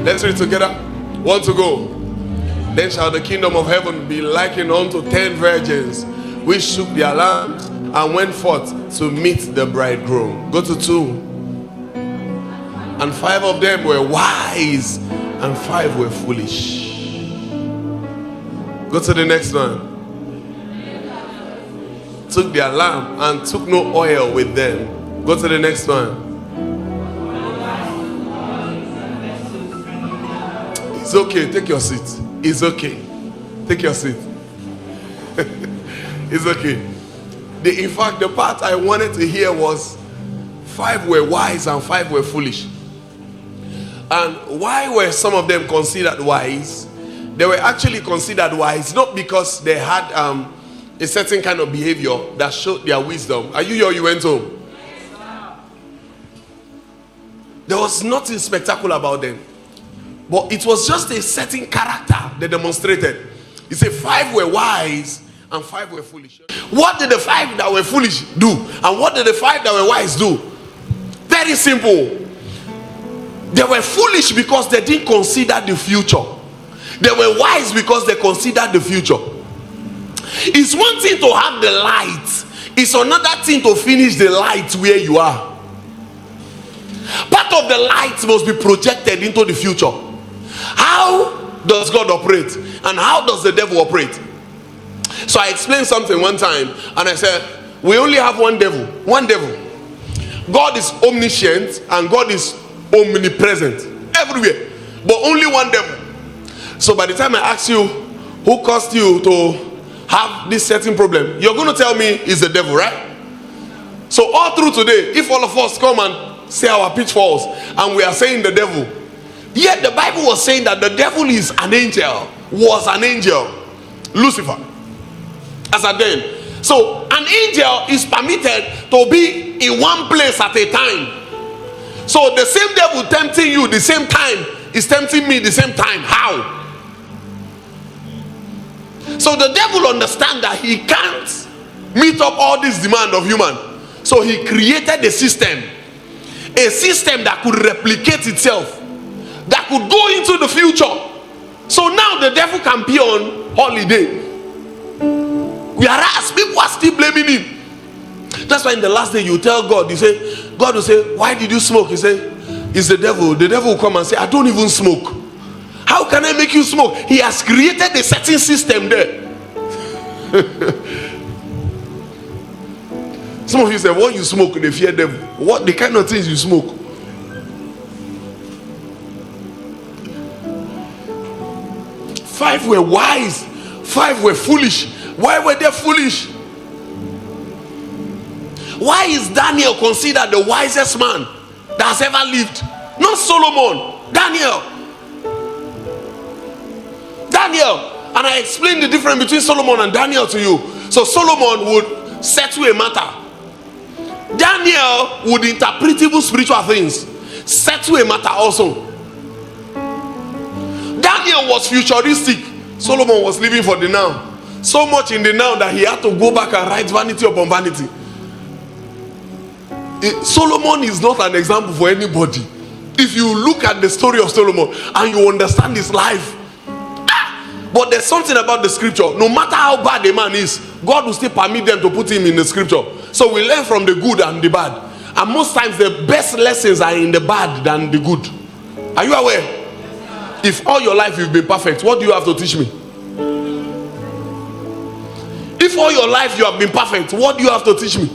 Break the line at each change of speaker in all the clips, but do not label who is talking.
Let's read together. Want to go? Then shall the kingdom of heaven be likened unto 10 virgins, which shook their lamps and went forth to meet the bridegroom. Go to 2. And 5 of them were wise, and 5 were foolish. Go to the next one. Took their lamp and took no oil with them. Go to the next one. It's okay, take your seat. It's okay. Take your seat. It's okay. In fact, the part I wanted to hear was 5 were wise and 5 were foolish. And why were some of them considered wise? They were actually considered wise not because they had a certain kind of behavior that showed their wisdom. Are you here? You went home? There was nothing spectacular about them. But it was just a certain character they demonstrated. He said 5 were wise and 5 were foolish. What did the 5 that were foolish do? And what did the 5 that were wise do? Very simple. They were foolish because they didn't consider the future. They were wise because they considered the future. It's one thing to have the light. It's another thing to finish the light where you are. Part of the light must be projected into the future. How does God operate? And how does the devil operate? So I explained something one time and I said, we only have one devil. One devil. God is omniscient and God is omnipresent everywhere. But only one devil. So by the time I ask you who caused you to have this certain problem, you're going to tell me it's the devil, right? So all through today, if all of us come and say our pitfalls and we are saying the devil, yet the Bible was saying that the devil is an angel, was an angel, Lucifer, as at then. So an angel is permitted to be in one place at a time. So the same devil tempting you the same time is tempting me the same time. How? So the devil understands that he can't meet up all this demand of human. So he created a system that could replicate itself, that could go into the future. So now the devil can be on holiday, whereas people are still blaming him. That's why in the last day you tell God, God will say, why did you smoke? He say, it's the devil. The devil will come and say, I don't even smoke. How can I make you smoke? He has created a certain system there. Some of you say, what you smoke, they fear devil. What the kind of things you smoke? Five were wise, 5 were foolish. Why were they foolish? Why is Daniel considered the wisest man that has ever lived? Not Solomon, Daniel. And I explained the difference between Solomon and Daniel to you. So Solomon would settle a matter. Daniel would interpret evil spiritual things, settle a matter also. Daniel was futuristic. Solomon was living for the now. So much in the now that he had to go back and write vanity upon vanity. Solomon is not an example for anybody. If you look at the story of Solomon and you understand his life, but there's something about the scripture. No matter how bad a man is, God will still permit them to put him in the scripture. So we learn from the good and the bad. And most times the best lessons are in the bad than the good. Are you aware? If all your life you've been perfect, what do you have to teach me? If all your life you have been perfect, what do you have to teach me?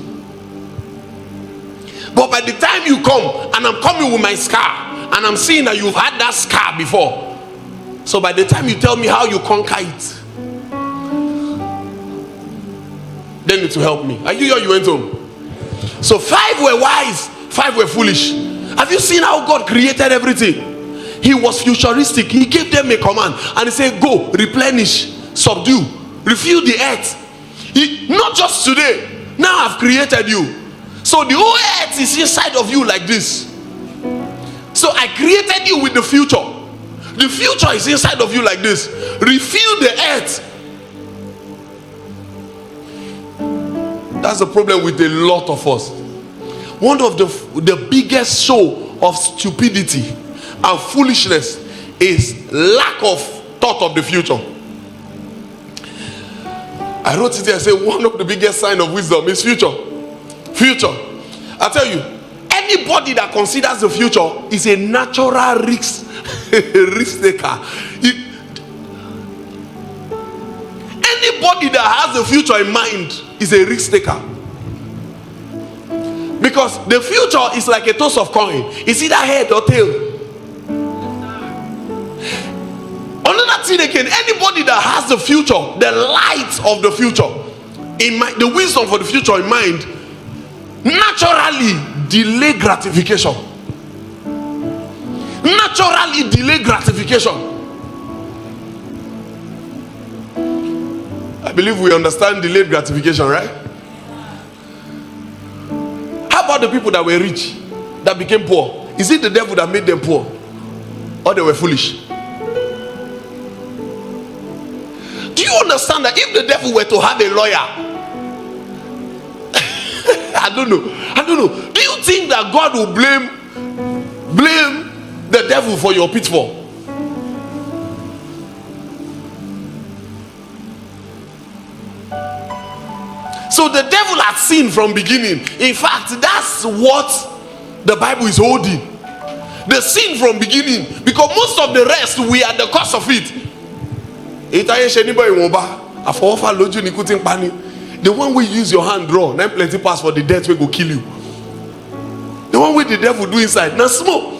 But by the time you come and I'm coming with my scar and I'm seeing that you've had that scar before, so by the time you tell me how you conquer it, then it will help me. Are you here? You went home. So 5 were wise, 5 were foolish. Have you seen how God created everything? He was futuristic. He gave them a command and he said, go, replenish, subdue, refill the earth. Not just today. Now I've created you. So the whole earth is inside of you like this. So I created you with the future. The future is inside of you like this. Refill the earth. That's the problem with a lot of us. One of the biggest show of stupidity and foolishness is lack of thought of the future. I wrote it here. I said one of the biggest signs of wisdom is future. Future. I tell you, anybody that considers the future is a natural risk taker. Anybody that has the future in mind is a risk taker. Because the future is like a toss of coin. It's either head or tail. Another thing again, anybody that has the future, the light of the future in mind, the wisdom for the future in mind, naturally delay gratification. Naturally delay gratification. I believe we understand delayed gratification, right? How about the people that were rich that became poor? Is it the devil that made them poor, or they were foolish? Do you understand that if the devil were to have a lawyer, I don't know. Do you think that God will blame the devil for your pitfall? So the devil had sinned from beginning. In fact, that's what the Bible is holding. The sin from beginning, because most of the rest we are the cause of it. The one we use your hand draw, then plenty pass for the death will go kill you. The one with the devil do inside, now smoke.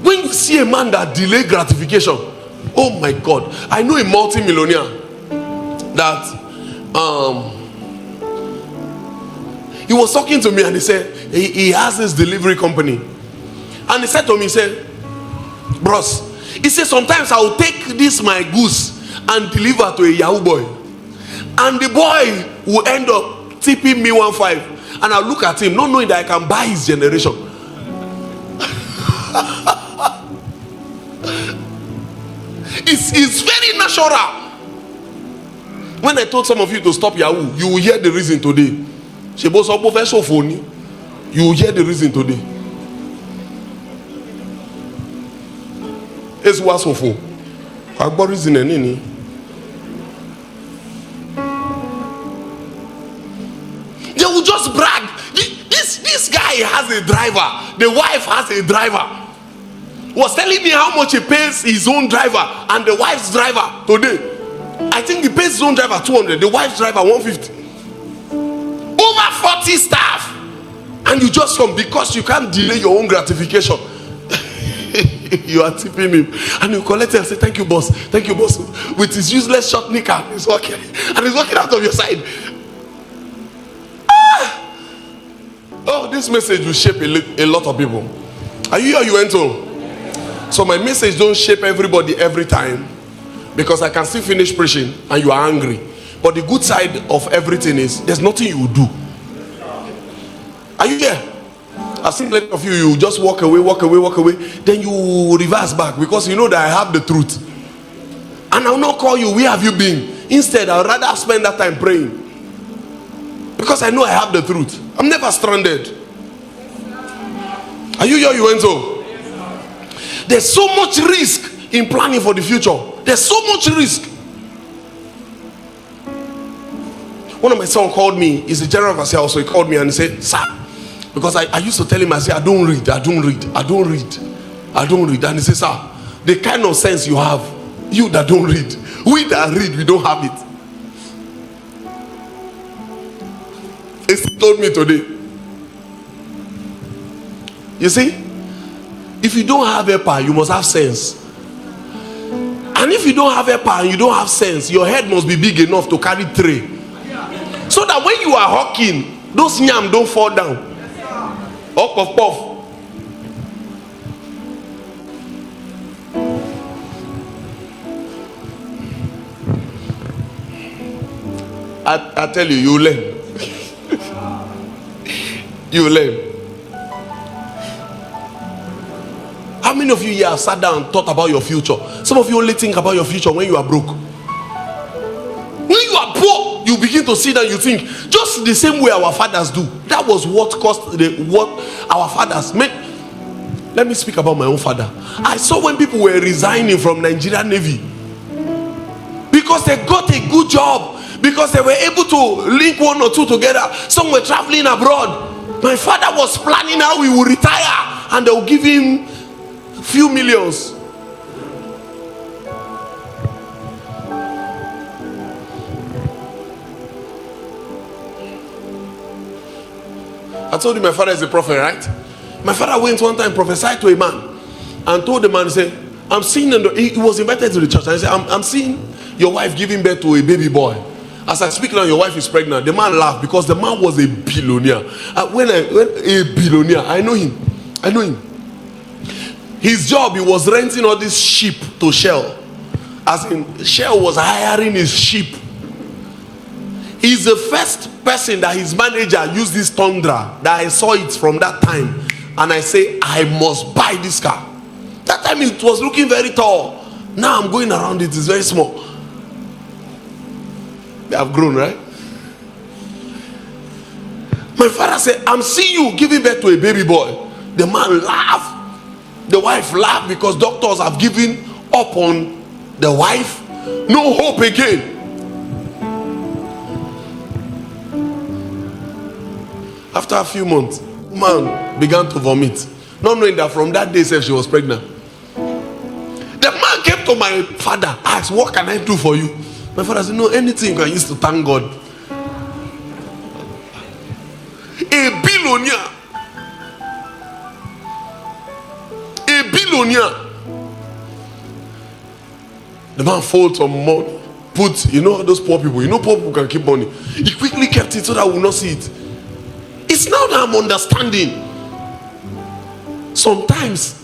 When you see a man that delay gratification, oh my God, I know a multi-millionaire that he was talking to me and he said he has this delivery company, and he said to me, he said, bros, he said sometimes I will take this my goose and deliver to a Yahoo boy, and the boy will end up tipping me 1.5, and I'll look at him not knowing that I can buy his generation. It's very natural. When I told some of you to stop Yahoo, you will hear the reason today. You will hear the reason today. It's what's so for. I've got reason any. They will just brag. This guy has a driver. The wife has a driver. Was telling me how much he pays his own driver and the wife's driver today. I think he pays his own driver 200, the wife's driver 150. Over 40 staff, and you just come because you can't delay your own gratification. You are tipping him, and you collect it and say, thank you boss, with his useless short knicker. He's walking, and he's walking out of your side. Oh, this message will shape a lot of people. Are you here? You went home. So my message don't shape everybody every time, because I can still finish preaching and you are angry. But the good side of everything is there's nothing you will do. Are you here? I've seen plenty of you just walk away, then you reverse back because you know that I have the truth. And I'll not call you, where have you been? Instead, I'd rather spend that time praying, because I know I have the truth. I'm never stranded. Are you here? You went home. There's so much risk in planning for the future. There's so much risk. One of my sons called me. He's a general overseer also. He called me and he said, sir, because I used to tell him, I say, I don't read. And he said, sir, the kind of sense you have, you that don't read, we that read, we don't have it. He told me today. You see, if you don't have a power, you must have sense. And if you don't have a power and you don't have sense, your head must be big enough to carry tray, so that when you are hawking, those yam don't fall down. Up of puff. I tell you, you learn. You learn. How many of you here have sat down and thought about your future? Some of you only think about your future when you are broke. When you are poor, you you begin to see that you think just the same way our fathers do. That was what caused what our fathers made. Let me speak about my own father. I saw when people were resigning from Nigerian Navy because they got a good job, because they were able to link one or two together. Some were traveling abroad. My father was planning how he would retire, and they will give him few millions. I told you my father is a prophet, right? My father went one time, prophesied to a man, and told the man, say, I'm seeing, he was invited to the church, and he said, I'm seeing your wife giving birth to a baby boy. As I speak now, your wife is pregnant. The man laughed because the man was a billionaire. When a billionaire, I know him. His job, he was renting all these sheep to Shell. As in, Shell was hiring his sheep. He's the first person that his manager used this Tundra, that I saw it from that time, and I say, I must buy this car. That time it was looking very tall. Now I'm going around it, it's very small. They have grown, right? My father said, I'm seeing you giving birth to a baby boy. The man laughed. The wife laughed because doctors have given up on the wife. No hope again. After a few months, man began to vomit, not knowing that from that day she was pregnant. The man came to my father, asked, what can I do for you? My father said, no, anything you can use to thank God. A billionaire. A billionaire. The man folded some money, put, those poor people, poor people can keep money. He quickly kept it so that we will not see it. It's now that I'm understanding. Sometimes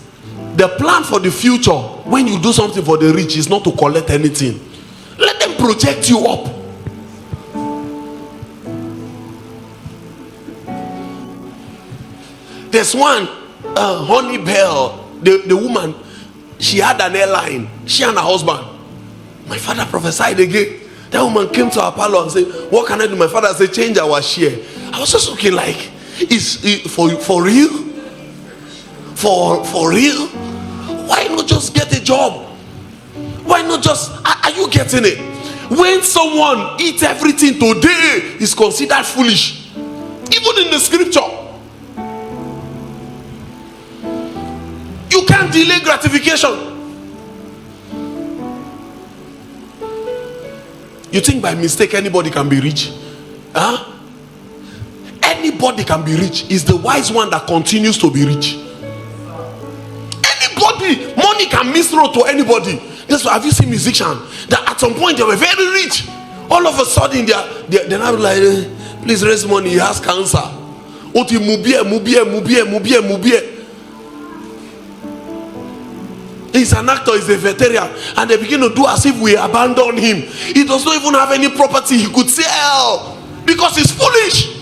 the plan for the future, when you do something for the rich, is not to collect anything. Let them project you up. There's one Honey Bell, the woman, she had an airline, she and her husband. My father prophesied again. That woman came to our parlor and said, what can I do? My father said, change our share. I was just looking like, is it for real? For real? Why not just get a job? Why not just, are you getting it? When someone eats everything today, is considered foolish. Even in the scripture. You can't delay gratification. You think by mistake anybody can be rich? Huh? Anybody can be rich. It's the wise one that continues to be rich. Anybody, money can misthrow to anybody. That's why, have you seen musicians that at some point they were very rich, all of a sudden they're now like, please raise money, he has cancer. Oti mubie. He's an actor, he's a veteran, and they begin to do as if we abandon him. He does not even have any property he could sell because he's foolish.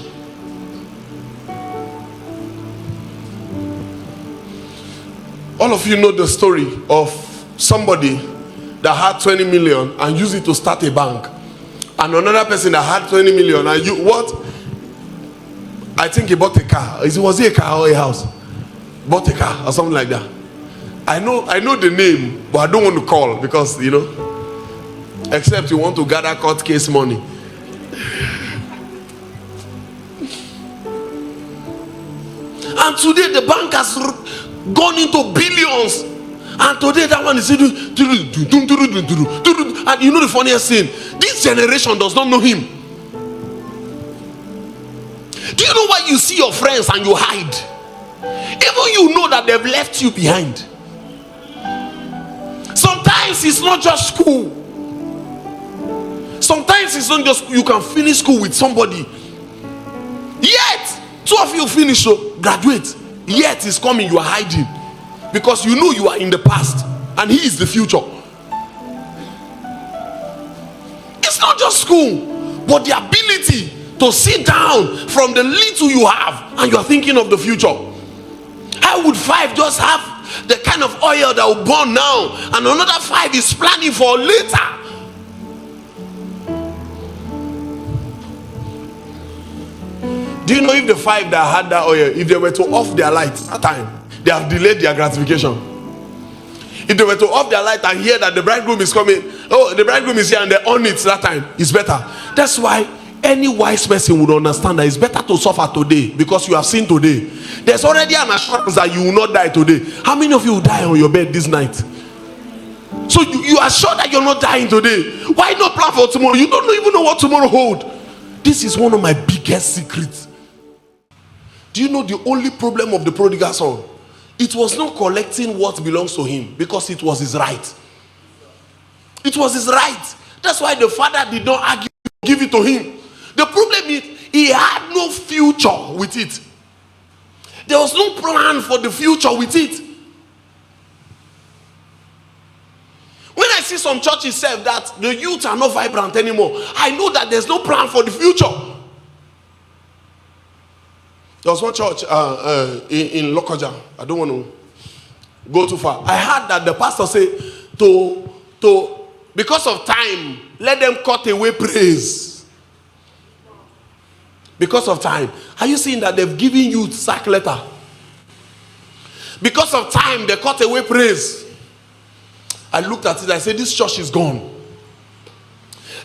All of you know the story of somebody that had 20 million and used it to start a bank, and another person that had 20 million and you what? I think he bought a car. Was it a car or a house? Bought a car or something like that. I know the name, but I don't want to call because except you want to gather court case money. And today the bank has gone into billions, and today that one is and the funniest thing, this generation does not know him. Do you know why you see your friends and you hide? Even you know that they've left you behind. Sometimes it's not just school. Sometimes it's not just you can finish school with somebody. Yet, two of you finish, so graduate. Yet is coming, you are hiding. Because you know you are in the past and he is the future. It's not just school, but the ability to sit down from the little you have and you are thinking of the future. How would 5 just have the kind of oil that will burn now, and another 5 is planning for later? Do you know if the 5 that had that oil, if they were to off their lights that time, they have delayed their gratification. If they were to off their light and hear that the bridegroom is coming, oh, the bridegroom is here, and they on it that time, it's better. That's why any wise person would understand that it's better to suffer today because you have seen today. There's already an assurance that you will not die today. How many of you will die on your bed this night? So you are sure that you're not dying today. Why not plan for tomorrow? You don't even know what tomorrow holds. This is one of my biggest secrets. Do you know the only problem of the prodigal son? It was not collecting what belongs to him because it was his right. It was his right. That's why the father did not argue to give it to him. The problem is he had no future with it. There was no plan for the future with it. When I see some churches say that the youth are not vibrant anymore, I know that there's no plan for the future. There was one church in Lokoja. I don't want to go too far. I heard that the pastor said to because of time, let them cut away praise. Because of time. Are you seeing that they've given you sack letter? Because of time, they cut away praise. I looked at it, I said, this church is gone.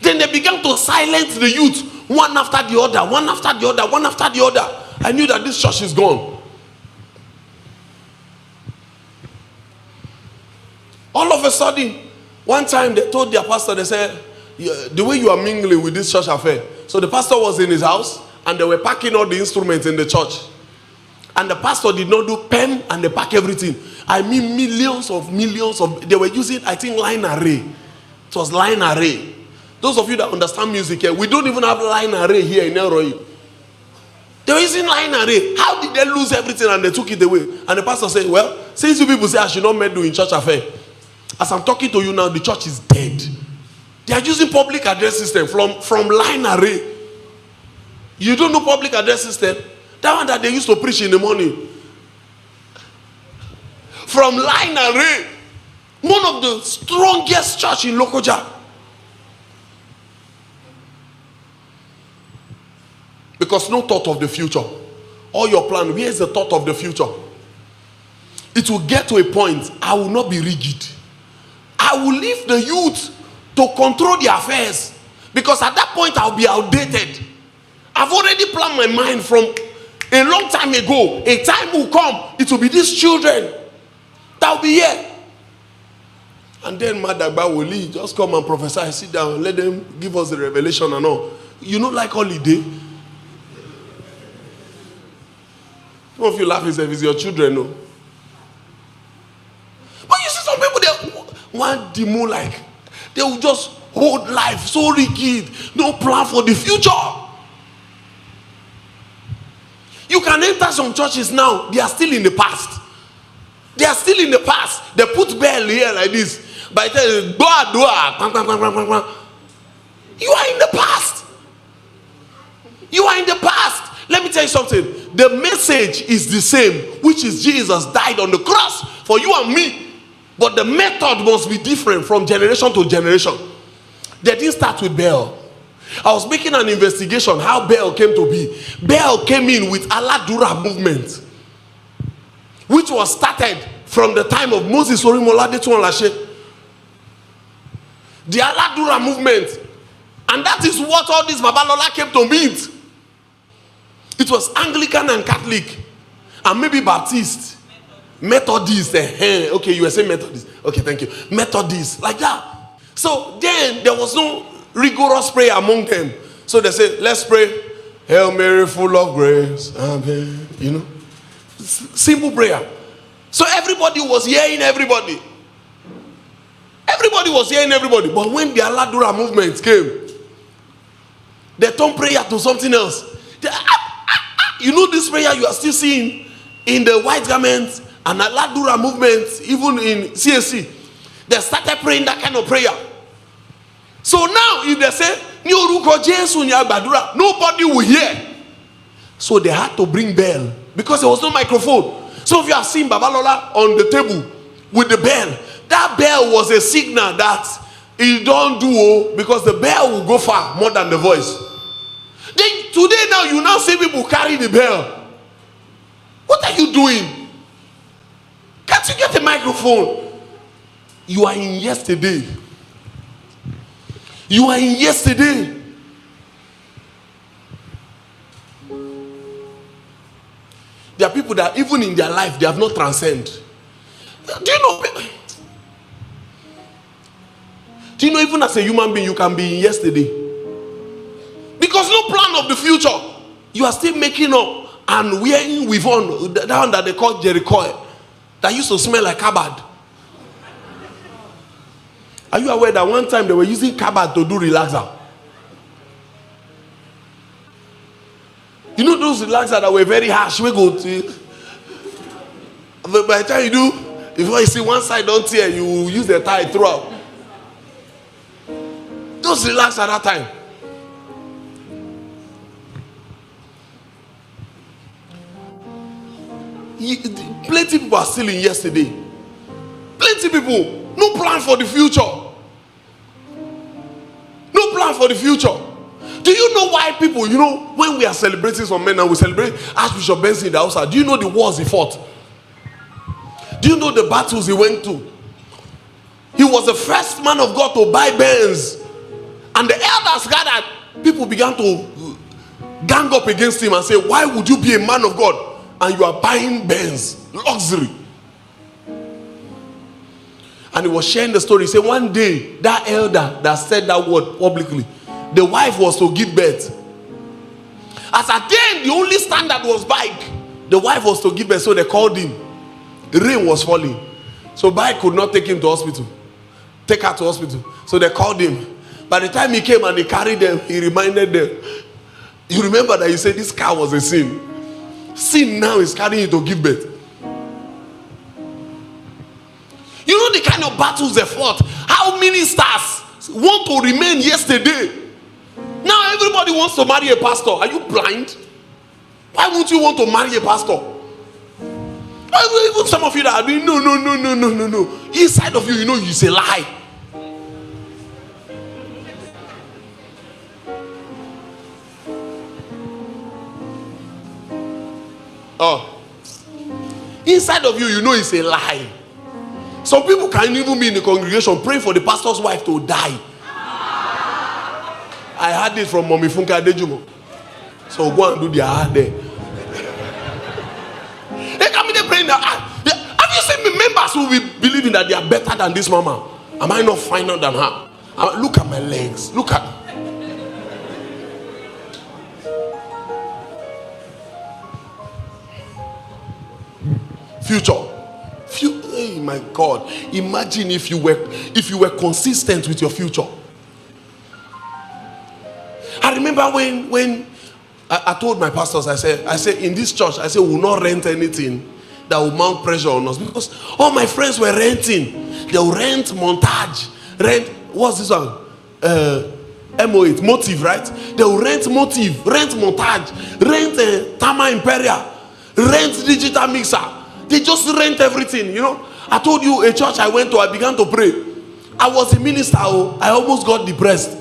Then they began to silence the youth, one after the other, one after the other, one after the other. I knew that this church is gone. All of a sudden, one time they told their pastor, they said, the way you are mingling with this church affair. So the pastor was in his house and they were packing all the instruments in the church. And the pastor did not do pen and they pack everything. I mean millions of, they were using, I think, line array. It was line array. Those of you that understand music here, we don't even have line array here in Elroy. They were using line array. How did they lose everything and they took it away? And the pastor said, well, since you people say I should not meddle in church affair, as I'm talking to you now, the church is dead. They are using public address system from line array. You don't know public address system? That one that they used to preach in the morning. From line array. One of the strongest church in Lokoja. Because no thought of the future. All your plan, where is the thought of the future? It will get to a point, I will not be rigid. I will leave the youth to control their affairs. Because at that point, I'll be outdated. I've already planned my mind from a long time ago. A time will come, it will be these children that will be here. And then Madagba will leave, just come and prophesy, sit down, let them give us the revelation and all. You know, like holiday. Some of you laugh if it's your children, no. But you see some people, they want demo like, they will just hold life so rigid, no plan for the future. You can enter some churches now, they are still in the past. They are still in the past. They put bell here like this. By the time, you are in the past. You are in the past. Let me tell you something. The message is the same, which is Jesus died on the cross for you and me. But the method must be different from generation to generation. They didn't start with Baal. I was making an investigation how Baal came to be. Baal came in with Aladura movement, which was started from the time of Moses Orimolade Tuanlashe. The Aladura movement. And that is what all this Babalola came to meet. It was Anglican and Catholic. And maybe Baptist. Methodist. Okay, you were saying Methodist. Okay, thank you. Methodist. Like that. So then there was no rigorous prayer among them. So they said, let's pray. Hail Mary, full of grace. Amen. You know. Simple prayer. So everybody was hearing everybody. Everybody was hearing everybody. But when the Aladura movement came, they turned prayer to something else. You know this prayer you are still seeing in the white garments and Aladura movement, even in CSC. They started praying that kind of prayer. So now if they say, nobody will hear. So they had to bring bell because there was no microphone. So if you have seen Babalola on the table with the bell, that bell was a signal that he don't do, because the bell will go far more than the voice. Then today now you now see people carry the bell. What are you doing? Can't you get a microphone? You are in yesterday. You are in yesterday. There are people that even in their life they have not transcended. Do you know? Do you know even as a human being you can be in yesterday? Because no plan of the future. You are still making up and wearing with on that one that they call Jericho that used to smell like cupboard. Are you aware that one time they were using cupboard to do relaxer? You know those relaxers that were very harsh. We go to. But by the time you do, before you see one side don't tear, you use the tie throughout. Those relax at that time. Plenty people are still in yesterday. Plenty people, no plan for the future. No plan for the future. Do you know why people, you know, when we are celebrating some men and we celebrate Archbishop Benson in the house, do you know the wars he fought? Do you know the battles he went to? He was the first man of God to buy Benz. And the elders gathered, people began to gang up against him and say, why would you be a man of God and you are buying Benz, luxury? And he was sharing the story. He said one day, that elder that said that word publicly, the wife was to give birth. As at then, the only standard was bike. The wife was to give birth, so they called him. The rain was falling. So bike could not take him to hospital. Take her to hospital. So they called him. By the time he came and they carried them, he reminded them. You remember that he said this car was a sin. Sin now is carrying you to give birth. You know the kind of battles they fought. How ministers want to remain yesterday. Now everybody wants to marry a pastor. Are you blind? Why won't you want to marry a pastor? Even some of you that are doing no. Inside of you, you know it's a lie. Oh. Inside of you, you know it's a lie. Some people can't even be in the congregation praying for the pastor's wife to die. I heard this from Mommy Funka Dejumo. So go and do their heart there. They come in there praying that. Have you seen me members who will be believing that they are better than this mama? Am I not finer than her? Look at my legs. Look at. Future. Hey, my God. Imagine if you were consistent with your future. I remember when I told my pastors, I said in this church, I said we will not rent anything that will mount pressure on us, because all my friends were renting. They will rent montage, rent what's this one? MO8 motive, right? They will rent motive, rent montage, rent Tama Imperial, rent digital mixer. They just rent everything, you know. I told you a church I went to, I began to pray. I was a minister, I almost got depressed.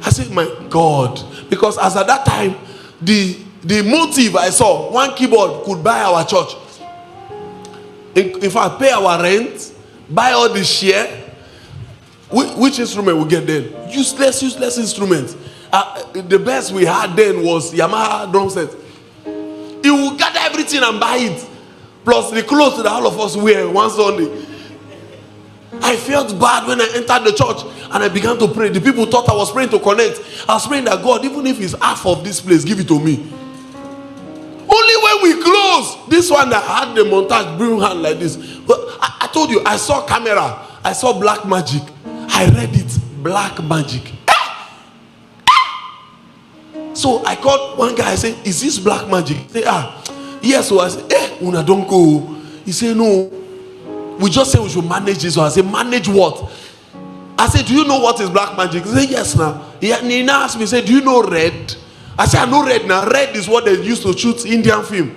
I said, my God, because as at that time, the motive I saw, one keyboard could buy our church. In fact, pay our rent, buy all the share. Which instrument we get then? Useless instrument. The best we had then was Yamaha drum set. He will gather everything and buy it. Plus the clothes that all of us wear one Sunday. I felt bad when I entered the church and I began to pray. The people thought I was praying to connect. I was praying that God, even if it's half of this place, give it to me. Only when we close, this one that had the montage, bring hand like this. But I told you, I saw camera. I saw black magic. I read it, black magic. So I called one guy. I said, is this black magic? He said, yes. So I said, una don't go. He said, no. We just say we should manage this one. I said, manage what? I said, do you know what is black magic? He said, yes now. He now asked me, he said, do you know red? I said, I know red now. Red is what they used to shoot Indian film.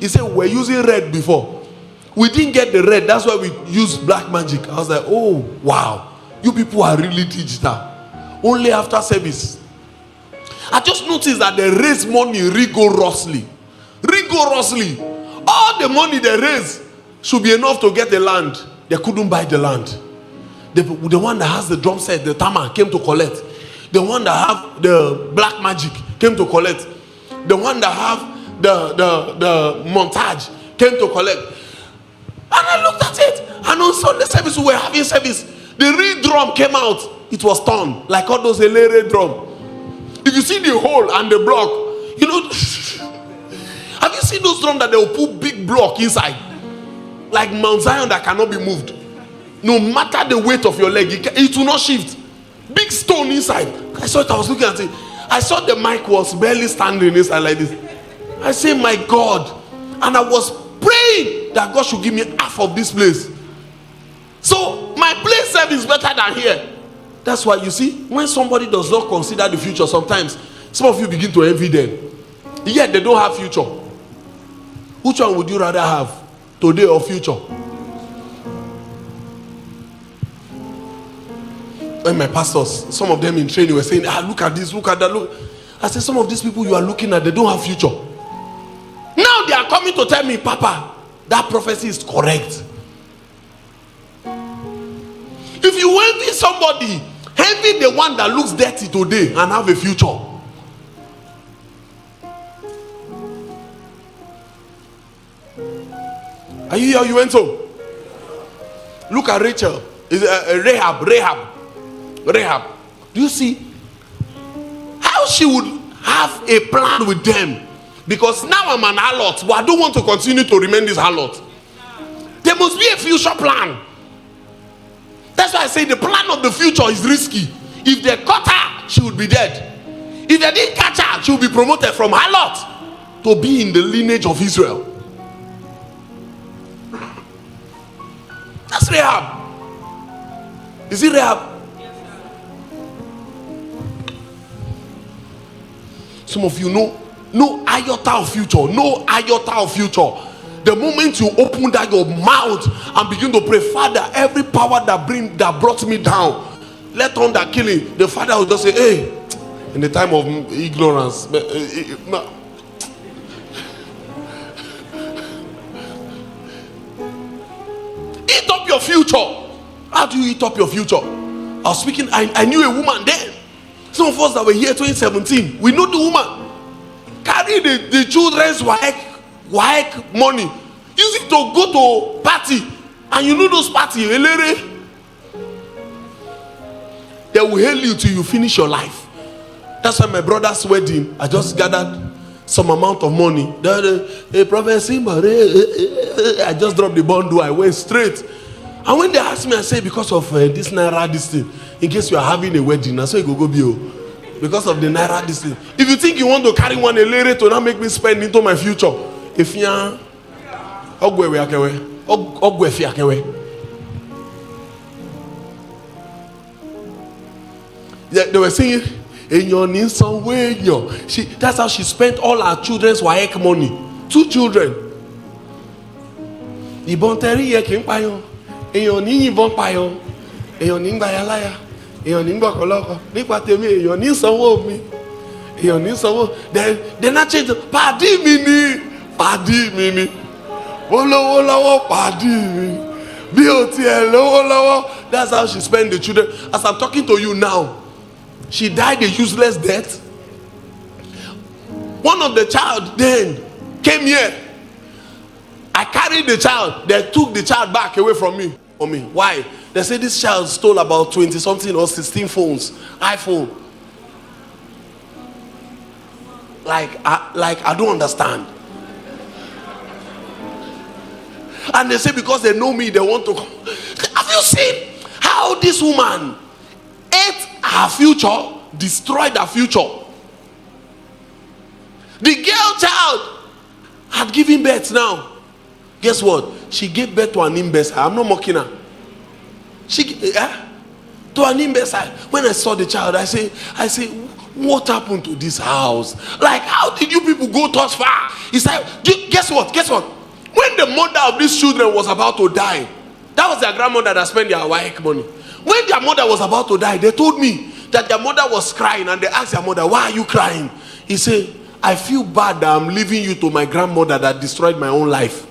He said, we're using red before. We didn't get the red. That's why we used black magic. I was like, oh, wow. You people are really digital. Only after service. I just noticed that they raise money rigorously. Rigorously. All the money they raise should be enough to get the land. They couldn't buy the land. The one that has the drum set, the tama, came to collect. The one that have the black magic came to collect. The one that have the montage came to collect. And I looked at it. And on Sunday service, we were having service. The real drum came out. It was torn, like all those elere drum. If you see the hole and the block, you know, have you seen those drums that they will put big block inside? Like Mount Zion that cannot be moved. No matter the weight of your leg, it will not shift. Big stone inside. I saw it, I was looking at it. I saw the mic was barely standing inside like this. I say, my God. And I was praying that God should give me half of this place. So my place service is better than here. That's why you see, when somebody does not consider the future, sometimes some of you begin to envy them. Yet they don't have future. Which one would you rather have? Today or future? When my pastors, some of them in training were saying, look at this, look at that, look. I said, some of these people you are looking at, they don't have future. Now they are coming to tell me, Papa, that prophecy is correct. If you envy somebody, envy the one that looks dirty today and have a future. Are you here? You went home. Look at Rachel. Rahab. Do you see how she would have a plan with them? Because now I'm an harlot, but I don't want to continue to remain this harlot. There must be a future plan. That's why I say the plan of the future is risky. If they caught her, she would be dead. If they didn't catch her, she would be promoted from harlot to be in the lineage of Israel. That's Rahab. Is it Rahab? Some of you know no iota of future. No iota of future. The moment you open that your mouth and begin to pray, Father, every power that brought me down, let on that killing, the Father will just say, hey, in the time of ignorance, eat up your future. How do you eat up your future? I was speaking, I knew a woman then. Some of us that were here 2017, we know the woman. Carry the children's WAEC money. Use it to go to party. And you know those parties, they will hail you till you finish your life. That's why my brother's wedding, I just gathered some amount of money. Hey, Prophet Sinbo, I just dropped the bundle, I went straight. And when they asked me, I say, because of this Naira, this thing, in case you are having a wedding, I say, go bio. Because of the Naira, this thing. If you think you want to carry one elere to not make me spend into my future, if you are, they were singing, in your need some way, that's how she spent all her children's WAEC money. 2 children. Èèyàn ní yìnbọn pààyàn, èèyàn ní gbàyà láyà, èèyàn ní gbọ̀kọ̀lọ́kọ̀, nípa tèmi èèyàn ní sanwó mi, èèyàn ní sanwó. Then I change, pàdí mi ni, ó lówó lọ́wọ́ pàdí mi, bí o tiẹ̀ lówó lọ́wọ́. That's how she spent the children. As I'm talking to you now, she died a useless death. One of the child then came here. I carried the child. They took the child back away from me. Why? They say this child stole about 20 something or 16 phones, iPhone. Like I don't understand. And they say because they know me, they want to come. Have you seen how this woman ate her future, destroyed her future? The girl child had given birth now. Guess what? She gave birth to an imbecile. I'm not mocking her. To an imbecile. When I saw the child, I say, what happened to this house? Like, how did you people go thus far? He said, guess what? When the mother of these children was about to die, that was their grandmother that spent their WAEC money. When their mother was about to die, they told me that their mother was crying, and they asked their mother, why are you crying? He said, I feel bad that I'm leaving you to my grandmother that destroyed my own life.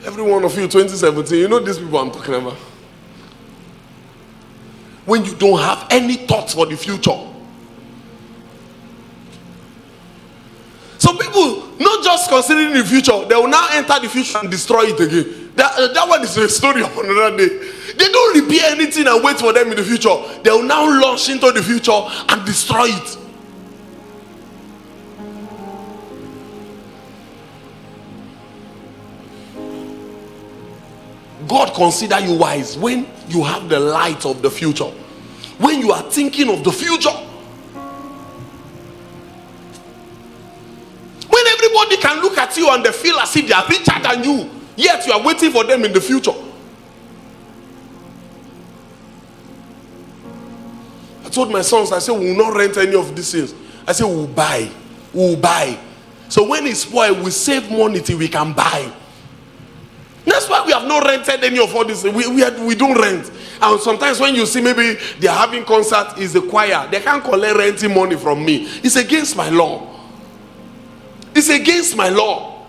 Every one of you, 2017, you know these people I'm talking about. When you don't have any thoughts for the future. Some people, not just considering the future, they will now enter the future and destroy it again. That one is a story of another day. They don't repair anything and wait for them in the future. They will now launch into the future and destroy it. God consider you wise when you have the light of the future. When you are thinking of the future. When everybody can look at you and they feel as if they are richer than you, yet you are waiting for them in the future. I told my sons, I said, we will not rent any of these things. I said, we will buy. We will buy. So when it's spoiled, we save money till we can buy. That's why we have not rented any of all this. We don't rent. And sometimes when you see maybe they are having concert, is the choir. They can't collect renting money from me. It's against my law. It's against my law.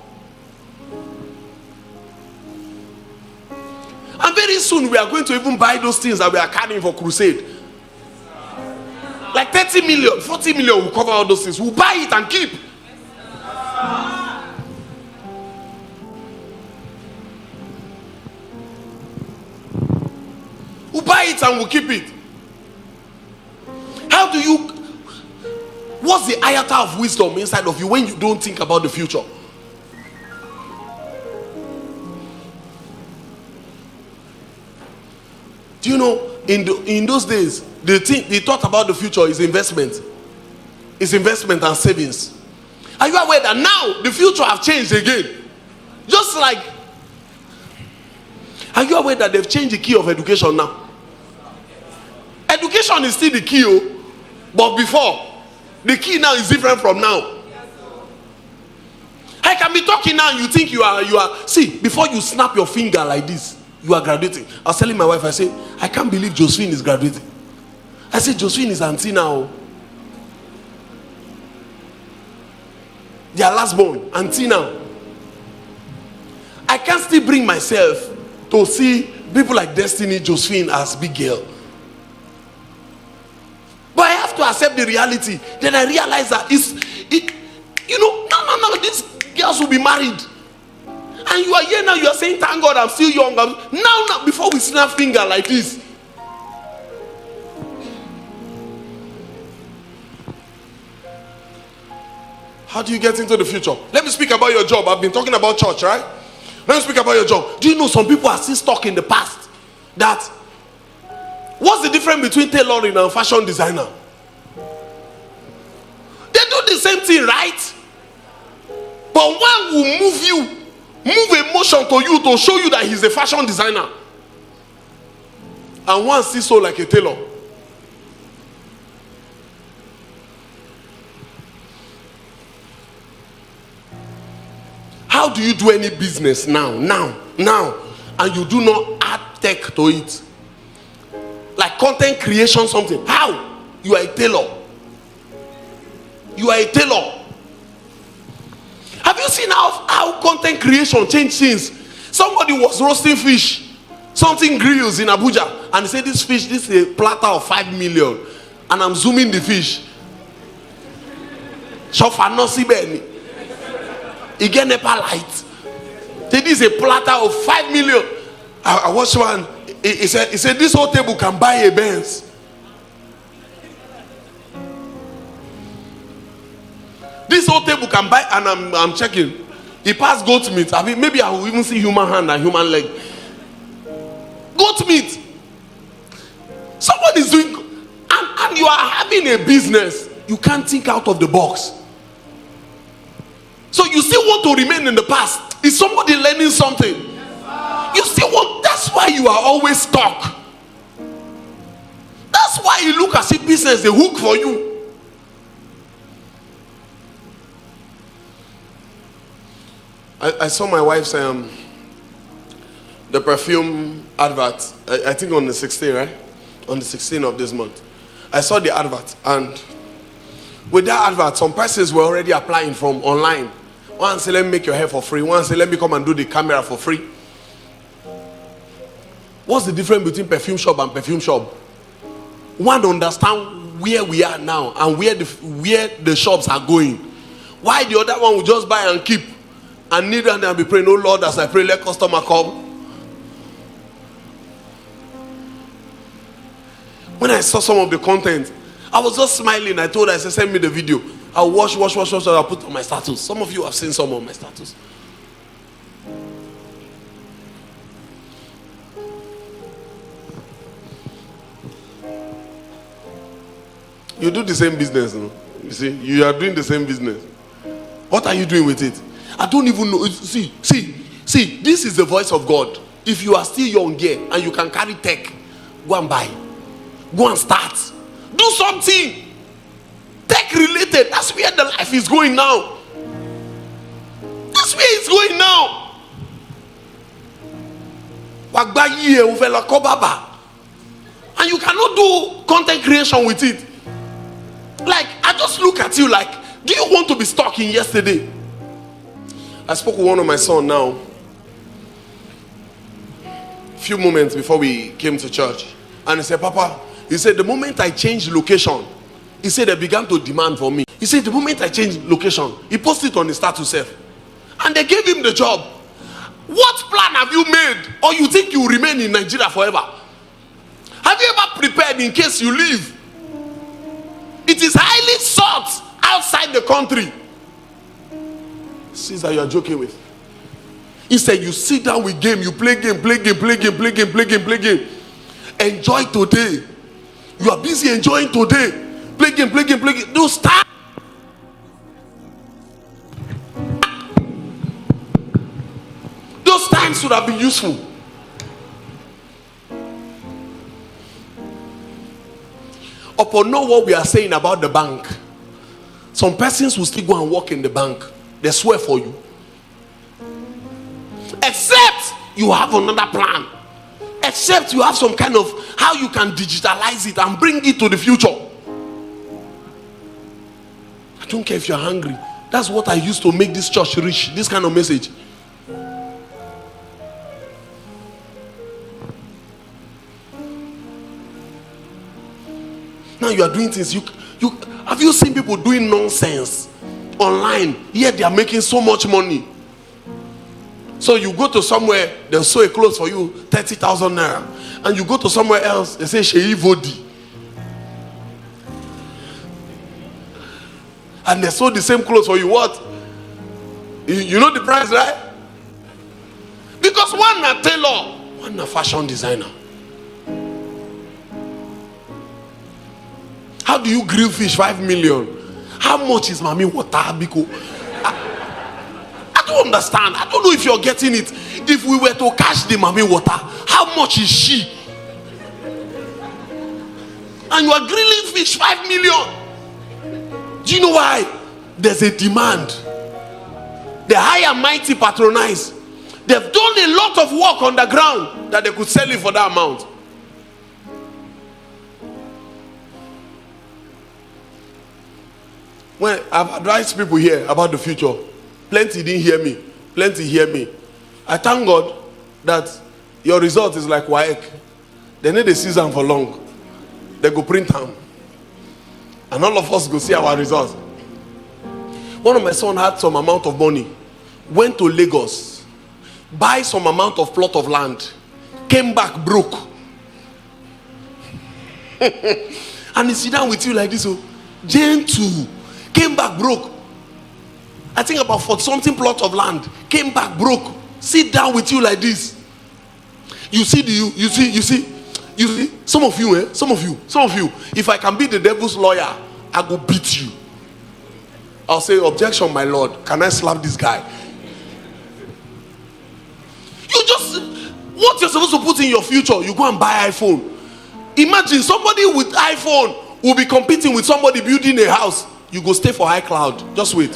And very soon we are going to even buy those things that we are carrying for crusade. Like 30 million, 40 million will cover all those things. We'll buy it and keep. We'll buy it and we'll keep it. How do you... What's the iota of wisdom inside of you when you don't think about the future? Do you know, in those days, they thought about the future is investment. It's investment and savings. Are you aware that now the future have changed again? Just like... Are you aware that they've changed the key of education now? Education is still the key, but before, the key now is different from now. I can be talking now, you think you are. See, before you snap your finger like this, you are graduating. I was telling my wife, I said, I can't believe Josephine is graduating. I said, Josephine is auntie now. Their last born, auntie now. I can't still bring myself to see people like Destiny, Josephine as big girl. But I have to accept the reality. Then I realize that no, these girls will be married. And you are here now, you are saying, thank God I'm still young. Now, before we snap finger like this. How do you get into the future? Let me speak about your job. I've been talking about church, right? Let me speak about your job. Do you know some people are still stuck in the past? That what's the difference between tailoring and fashion designer? They do the same thing, right? But one will move emotion to you to show you that he's a fashion designer. And one sees so like a tailor. How do you do any business now, and you do not add tech to it? Like content creation, something. How? You are a tailor. You are a tailor. Have you seen how content creation changed things? Somebody was roasting fish, something grills in Abuja, and he said, this is a platter of 5 million. And I'm zooming the fish. Again, Nepal light. This is a platter of 5 million. I watched one. He said, this whole table can buy a Benz. This whole table can buy, and I'm checking. He passed goat meat. I mean, maybe I will even see human hand and human leg. Goat meat. Somebody is doing, and you are having a business. You can't think out of the box. So you still want to remain in the past. Is somebody learning something? You still want, that's why you are always stuck. That's why you look as if business is a hook for you. I saw my wife's the perfume advert. I think on the 16th, right? On the 16th of this month. I saw the advert, and with that advert, some persons were already applying from online. One say, let me make your hair for free. One say, let me come and do the camera for free. What's the difference between perfume shop and perfume shop? One understand where we are now and where the shops are going. Why the other one will just buy and keep and kneel down and be praying, oh Lord, as I pray, let customer come. When I saw some of the content, I was just smiling. I told her, I said, send me the video. I'll watch, I'll put on my status. Some of you have seen some of my status. You do the same business, no? You see, you are doing the same business. What are you doing with it? I don't even know. See, this is the voice of God. If you are still young here and you can carry tech, go and buy. Go and start. Do something. Tech related. That's where the life is going now. That's where it's going now. And you cannot do content creation with it. Like, I just look at you like, do you want to be stuck in yesterday? I spoke with one of my sons now, a few moments before we came to church. And he said, Papa, he said, the moment I changed location, he said they began to demand for me. He said, the moment I changed location, he posted it on the status self. And they gave him the job. What plan have you made? Or you think you will remain in Nigeria forever? Have you ever prepared in case you leave? It is highly sought outside the country. Caesar, you are joking with. He said, you sit down with game, you play game. Enjoy today. You are busy enjoying today. Play game. Those times. Those times should have been useful. Upon know what we are saying about the bank, some persons will still go and work in the bank. They swear for you. Except you have another plan. Except you have some kind of how you can digitalize it and bring it to the future. I don't care if you're hungry. That's what I used to make this church rich. This kind of message. Now you are doing things. Have you seen people doing nonsense online? Yet they are making so much money. So you go to somewhere, they'll sew a clothes for you, 30,000 naira. And you go to somewhere else, they say Shei Vodi. And they sew the same clothes for you. What? You know the price, right? Because one a tailor, one a fashion designer. How do you grill fish 5 million? How much is Mami water? Biko? I don't understand. I don't know if you're getting it. If we were to catch the Mami water, how much is she? And you are grilling fish 5 million. Do you know why? There's a demand. The high and mighty patronize. They've done a lot of work on the ground that they could sell it for that amount. When I've advised people here about the future, plenty didn't hear me. Plenty hear me. I thank God that your result is like WAEC. They need a season for long. They go print them. And all of us go see our results. One of my sons had some amount of money. Went to Lagos. Buy some amount of plot of land. Came back broke. And he sit down with you like this. Oh, Jane too. Came back broke. I think about 40 something plot of land. Came back broke. Sit down with you like this. You see. Some of you. If I can be the devil's lawyer, I go beat you. I'll say, objection, my lord. Can I slap this guy? What you're supposed to put in your future, you go and buy iPhone. Imagine somebody with iPhone will be competing with somebody building a house. You go stay for iCloud. Just wait.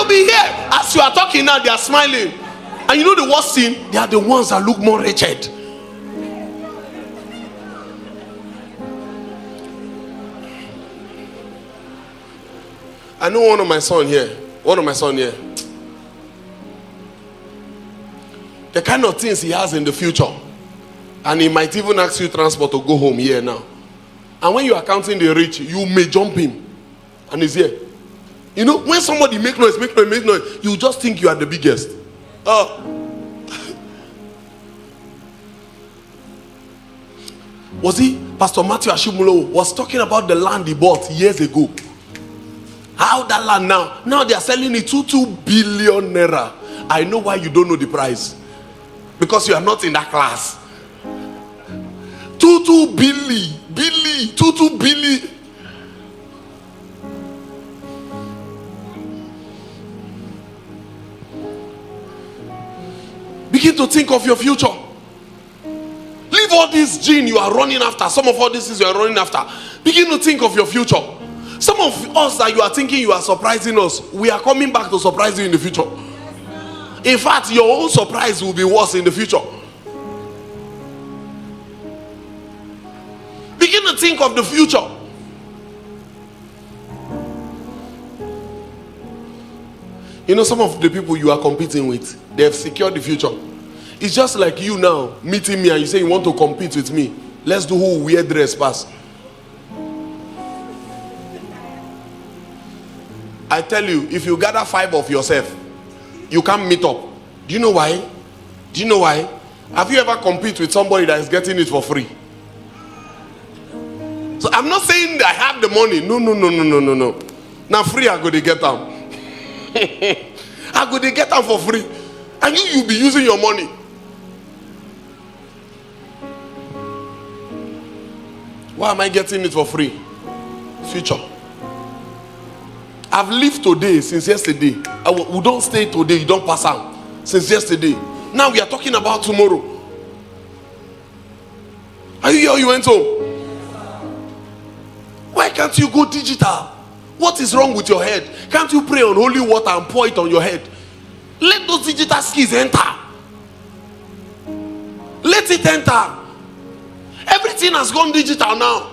they'll be here. As you are talking now, they are smiling. And you know the worst thing? They are the ones that look more wretched. I know one of my son here. The kind of things he has in the future. And he might even ask you transport to go home here now. And when you are counting the rich, you may jump him. And he's here. You know, when somebody make noise, you just think you are the biggest. Was he? Pastor Matthew Ashimulo was talking about the land he bought years ago. How that land now they are selling it 2 billion naira. I know why you don't know the price. Because you are not in that class. 2 billion. Begin to think of your future. Leave all this gene you are running after. Some of all this is you are running after. Begin to think of your future. Some of us that you are thinking you are surprising us, we are coming back to surprise you in the future. In fact, your own surprise will be worse in the future. Begin to think of the future. You know, some of the people you are competing with, they have secured the future. It's just like you now meeting me and you say you want to compete with me. Let's do who wear dress pass. I tell you, if you gather 5 of yourself, you can't meet up. Do you know why? Have you ever competed with somebody that is getting it for free? So I'm not saying that I have the money. No. Now free I go to get them. I go to get them for free. And you'll be using your money. Why am I getting it for free? Future. I've lived today since yesterday. We don't stay today, you don't pass out. Since yesterday. Now we are talking about tomorrow. Are you here or you went home? Why can't you go digital? What is wrong with your head? Can't you pray on holy water and pour it on your head? Let those digital skills enter. Let it enter. Everything has gone digital now.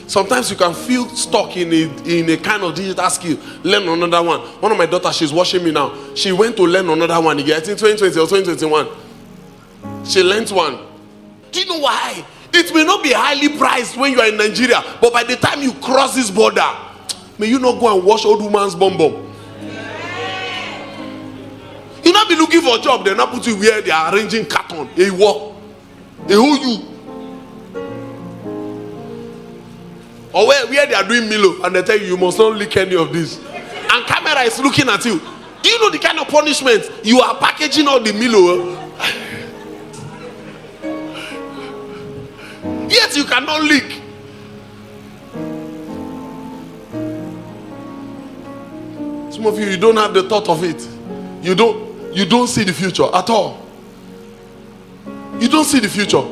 Sometimes you can feel stuck in a kind of digital skill. Learn another one. One of my daughters, she's watching me now. She went to learn another one again. I think 2020 or 2021. She learned one. Do you know why? It may not be highly priced when you are in Nigeria, but by the time you cross this border, may you not go and wash old woman's bum. You not be looking for a job, they'll not put you where they are arranging carton. They walk. They hold you. Or where they are doing Milo and they tell you must not lick any of this. And camera is looking at you. Do you know the kind of punishment? You are packaging all the Milo. Yet you cannot lick. Some of you don't have the thought of it. You don't see the future at all. You don't see the future.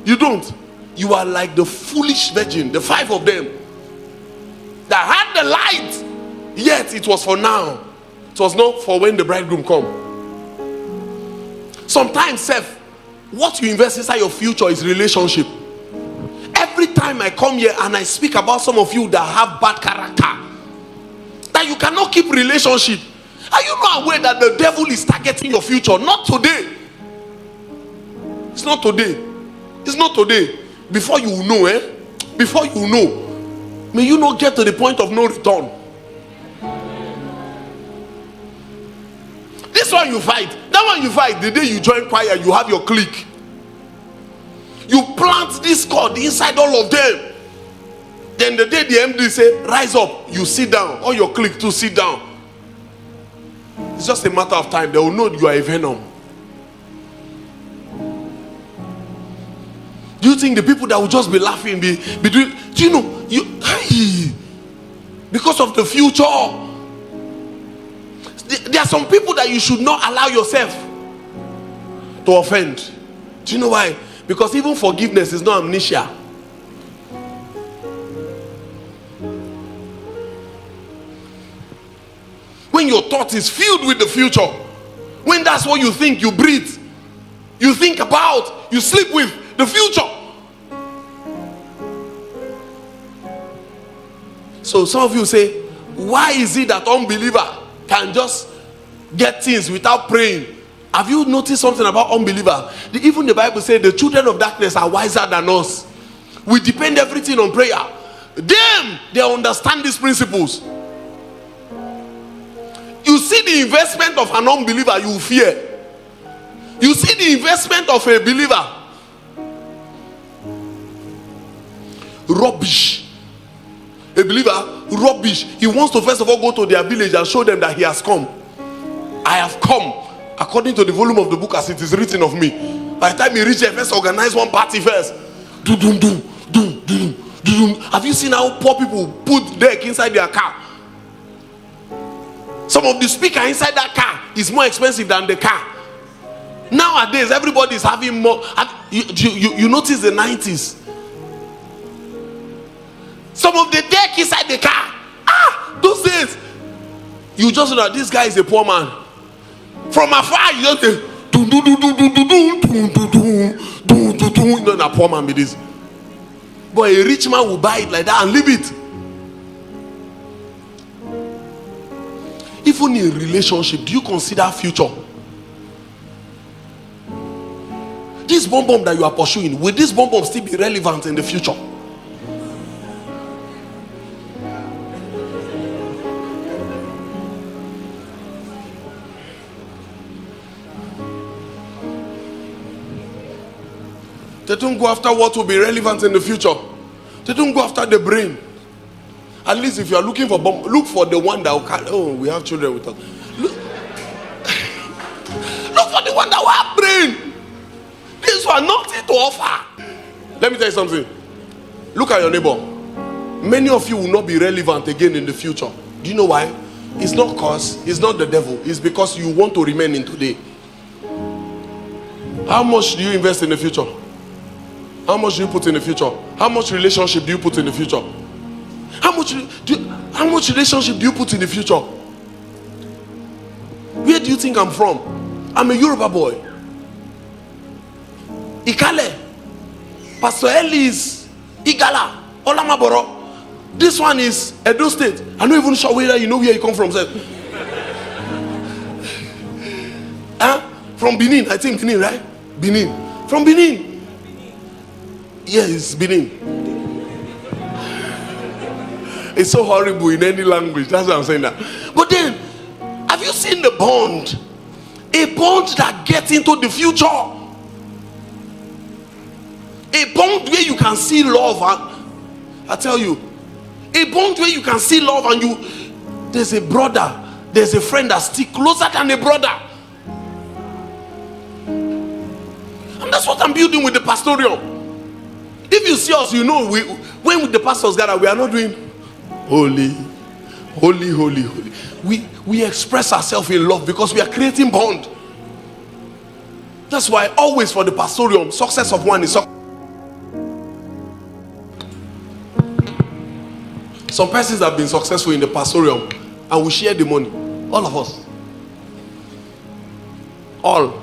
You don't. You are like the foolish virgin, the 5 of them that had the light, yet it was for now. It was not for when the bridegroom come. Sometimes, what you invest inside your future is relationship. Every time I come here and I speak about some of you that have bad character, that you cannot keep relationship, are you not aware that the devil is targeting your future? Not today. It's not today. It's not today. Before you know, before you know, may you not get to the point of no return. This one you fight. That one you fight. The day you join choir, you have your clique. You plant this cord inside all of them. Then the day the MD say, rise up, you sit down. All your clique to sit down. It's just a matter of time. They will know you are a venom. Do you think the people that will just be laughing, be doing, do you know, because of the future, there are some people that you should not allow yourself to offend. Do you know why? Because even forgiveness is not amnesia. when your thought is filled with the future, when that's what you think, you breathe, you think about, you sleep with the future. So some of you say, why is it that unbeliever can just get things without praying? Have you noticed something about unbeliever? Even the Bible says the children of darkness are wiser than us. We depend everything on prayer. They understand these principles. You see the investment of an unbeliever, you fear. You see the investment of a believer, rubbish. A believer, rubbish. He wants to first of all go to their village and show them that he has come. I have come according to the volume of the book as it is written of me. By the time he reaches, first organize one party first. Have you seen how poor people put deck inside their car? Some of the speaker inside that car is more expensive than the car. Nowadays, everybody is having more. You notice the 90s. Some of the deck inside the car. Those days, you just know that this guy is a poor man. From afar, you just say, you know, a poor man with this. But a rich man will buy it like that and leave it. Even in relationship, do you consider future? This bomb that you are pursuing, will this bomb still be relevant in the future? They don't go after what will be relevant in the future. They don't go after the brain. At least if you are looking for bomb, look for the one that will carry. Oh, we have children with us. Look for the one that will have brain. These are nothing to offer. Let me tell you something. Look at your neighbor. Many of you will not be relevant again in the future. Do you know why? It's not cause, it's not the devil. It's because you want to remain in today. How much do you invest in the future? How much do you put in the future? How much relationship do you put in the future? How much relationship do you put in the future? Where do you think I'm from? I'm a Yoruba boy. Ikale. Pastor Eli is Igala. Olamaboro. This one is Edo State. I'm not even sure whether you know where you come from. From Benin. I think Benin, right? Benin. From Benin. Yes, Benin. It's so horrible in any language. That's why I'm saying that. But then, have you seen the bond? A bond that gets into the future. A bond where you can see love. I tell you, a bond where you can see love and there's a brother, there's a friend that sticks closer than a brother. And that's what I'm building with the pastoral. If you see us, you know, when the pastors gather, we are not doing holy, holy, holy, holy. We express ourselves in love because we are creating bond. That's why always for the pastoral, success of one is success. Some persons have been successful in the pastoral and we share the money. All of us. All.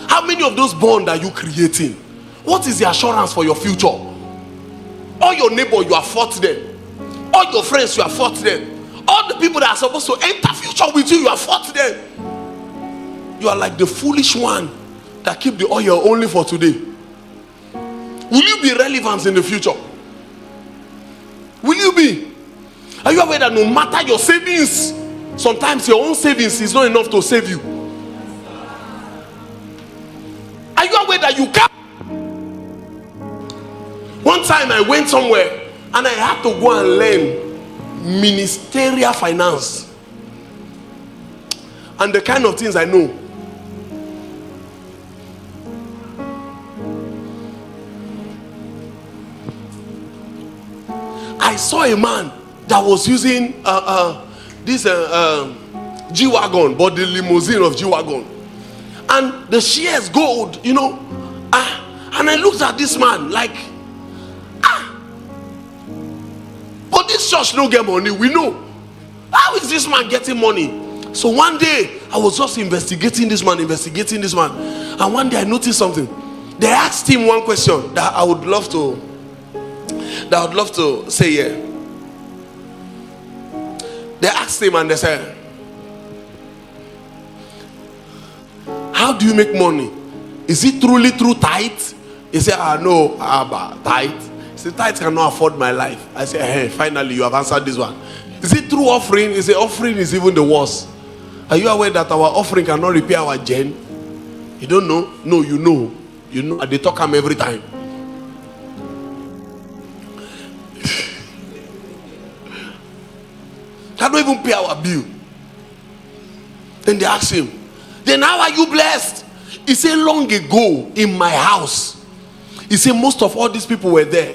How many of those bonds are you creating? What is the assurance for your future? All your neighbor, you have fought them. All your friends, you have fought them. All the people that are supposed to enter future with you, you have fought them. You are like the foolish one that keep the oil only for today. Will you be relevant in the future? Will you be? Are you aware that no matter your savings, sometimes your own savings is not enough to save you? Are you aware that you can't? One time I went somewhere and I had to go and learn ministerial finance and the kind of things I know. I saw a man that was using this G-Wagon, but the limousine of G-Wagon, and the shares gold, you know. And I looked at this man like, but this church no get money, we know. How is this man getting money? So one day I was just investigating this man. And one day I noticed something. They asked him one question that I would love to say here. They asked him and they said, how do you make money? Is it truly through tithe? He said, no, tithe. He said, tithe cannot afford my life. I said, hey, finally you have answered this one. Is it through offering? He said, offering is even the worst. Are you aware that our offering cannot repair our gen? You don't know? No, you know. You know, they talk him every time. Cannot even pay our bill. Then they ask him, then how are you blessed? He said, long ago in my house. He said, most of all these people were there.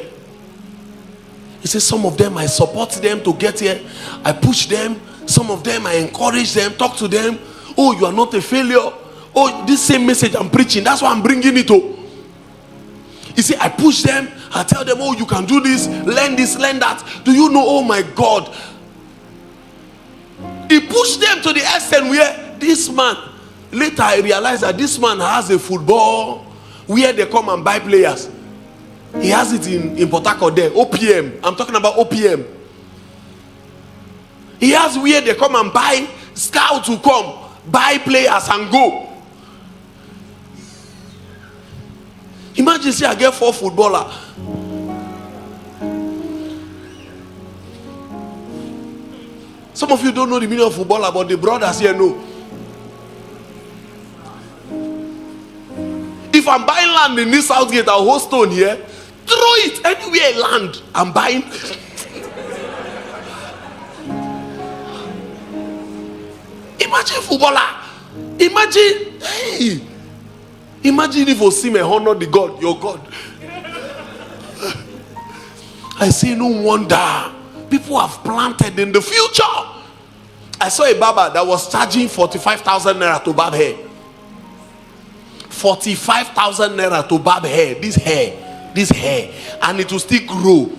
He said, some of them I support them to get here. I push them. Some of them I encourage them, talk to them. Oh, you are not a failure. Oh, this same message I'm preaching, that's why I'm bringing it to. He said, I push them. I tell them, oh, you can do this, learn that. Do you know, oh my God. He pushed them to the extent where this man, later I realized that this man has a football where they come and buy players. He has it in Port Harcourt there, OPM. I'm talking about OPM. He has where they come and buy scouts who come, buy players and go. Imagine say I get 4 footballers. Some of you don't know the meaning of footballer, but the brothers here know. If I'm buying land in this Southgate, I'll hold stone here. Throw it anywhere land. I'm buying. Imagine footballer. Imagine, hey. Imagine if Osime honor the God, your God. I say no wonder people have planted in the future. I saw a barber that was charging 45,000 naira to barb hair. 45,000 naira to barb hair. This hair, and it will still grow.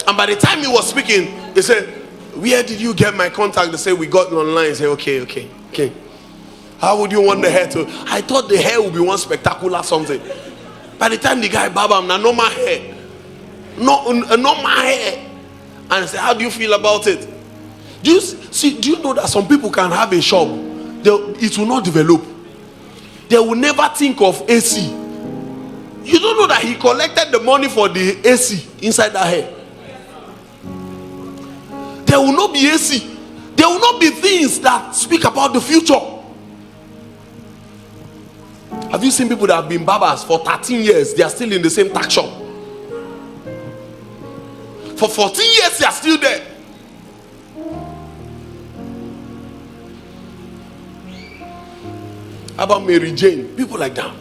And by the time he was speaking, he said, where did you get my contact? They said, we got it online. I said, okay. How would you want the hair to? I thought the hair would be one spectacular something. By the time the guy barb him, now normal hair. Not my hair. And I said, how do you feel about it? Do you know that some people can have a shop, it will not develop. They will never think of AC. You don't know that he collected the money for the AC inside that hair. There will not be AC. There will not be things that speak about the future. Have you seen people that have been barbers for 13 years? They are still in the same tack shop. For 14 years, they are still there. How about Mary Jane? People like that.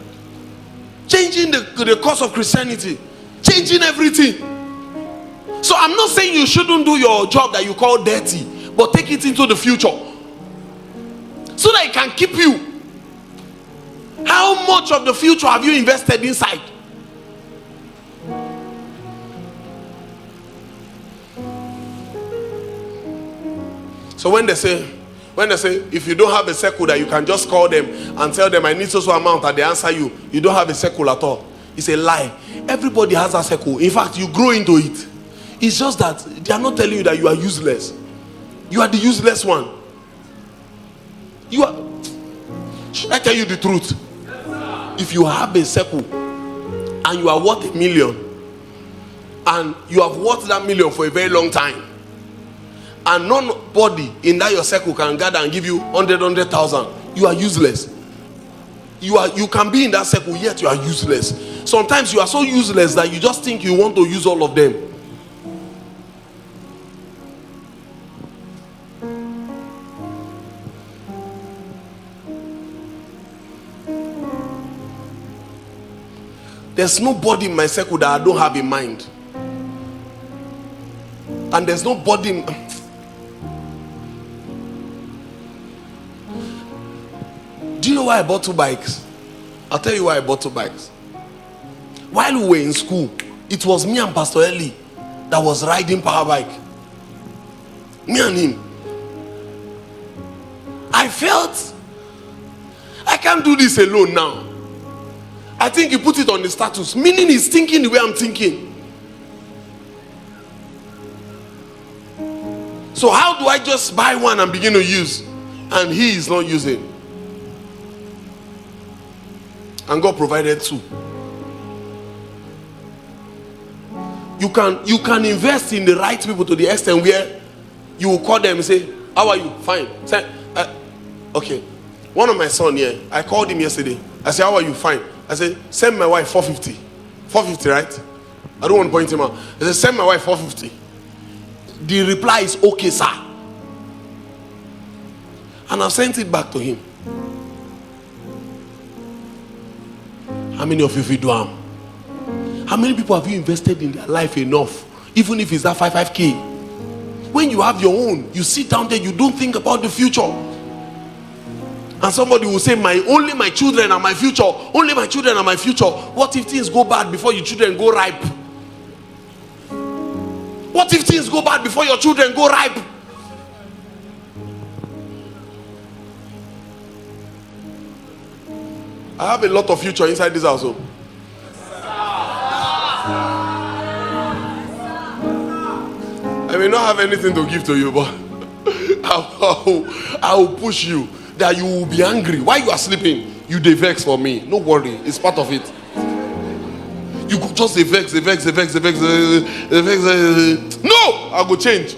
Changing the course of Christianity. Changing everything. So I'm not saying you shouldn't do your job that you call dirty, but take it into the future. So that it can keep you. How much of the future have you invested inside? So when they say, if you don't have a circle that you can just call them and tell them I need so amount and they answer you, you don't have a circle at all. It's a lie. Everybody has a circle. In fact, you grow into it. It's just that they are not telling you that you are useless. You are the useless one. You are. Should I tell you the truth? If you have a circle and you are worth $1 million and you have worth that million for a very long time, and nobody in that your circle can gather and give you 100,000, you are useless. You can be in that circle, yet you are useless. Sometimes you are so useless that you just think you want to use all of them. There's nobody in my circle that I don't have in mind. And there's nobody Do you know why I bought 2 bikes? I'll tell you why I bought 2 bikes. While we were in school, it was me and Pastor Eli that was riding power bike. Me and him. I felt I can't do this alone now. I think he put it on the status, meaning he's thinking the way I'm thinking. So how do I just buy one and begin to use, and he is not using? And God provided two. You can invest in the right people to the extent where you will call them and say, how are you? Fine. Say, okay. One of my son here, I called him yesterday. I said, how are you? Fine. I said, send my wife 450. 450, right? I don't want to point him out. I said, send my wife 450. The reply is, okay, sir. And I've sent it back to him. How many of you will do them? How many people have you invested in their life enough, even if it's that 55K? When you have your own, you sit down there, you don't think about the future. And somebody will say, only my children are my future. Only my children are my future. What if things go bad before your children go ripe? What if things go bad before your children go ripe? I have a lot of future inside this household. I may not have anything to give to you, but I will push you that you will be angry. While you are sleeping, you dey vex for me. No worry, it's part of it. You could just vex. No, I go change.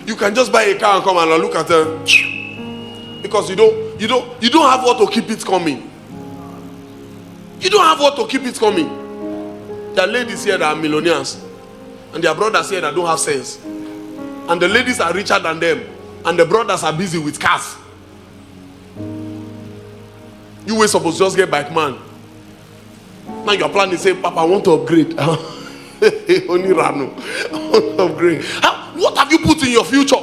You can just buy a car and come and look at it, because you don't have what to keep it coming. You don't have what to keep it coming. There are ladies here that are millionaires, and their brothers here that don't have sense, and the ladies are richer than them, and the brothers are busy with cars. You were supposed to just get bike man. Now your plan is say, Papa, I want to upgrade. Only Rano. I want to upgrade. What have you put in your future?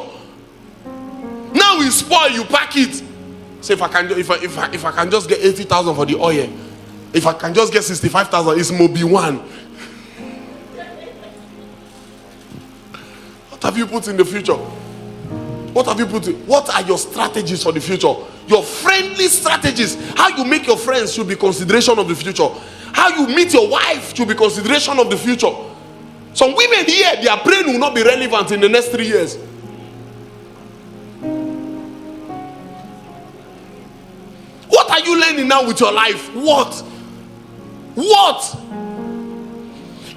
Now we spoil, you pack it. Say, if I can just get 80,000 for the oil, if I can just get 65,000, it's Mobi 1. What have you put in the future? What have you put in? What are your strategies for the future? Your friendly strategies. How you make your friends should be consideration of the future. How you meet your wife should be consideration of the future. Some women here, their brain will not be relevant in the next 3 years. What are you learning now with your life? What?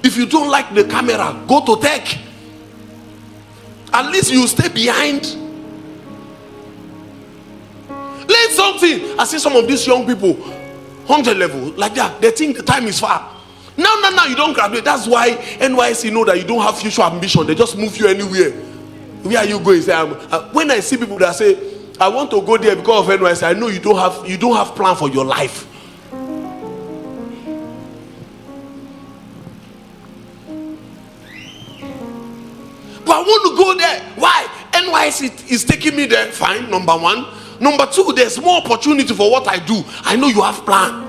If you don't like the camera, go to tech. At least you stay behind. Learn something. I see some of these young people, 100 level, like that. They think the time is far. Now, you don't graduate. That's why NYC know that you don't have future ambition. They just move you anywhere. Where are you going? Say, when I see people that say, I want to go there because of NYC, I know you don't have plan for your life. But I want to go there. Why? NYC is taking me there. Fine, number one. Number two, there's more opportunity for what I do. I know you have plan.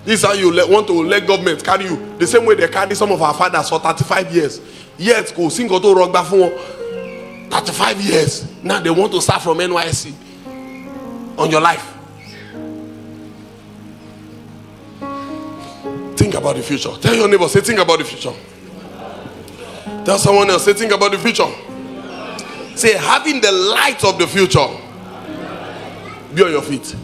This is how you want to let government carry you. The same way they carry some of our fathers for 35 years. Yet, go sing to rock back for 35 years. Now they want to start from NYC on your life. Think about the future. Tell your neighbor, say, think about the future. Tell someone else, say, think about the future. Say, having the light of the future. Be on your feet.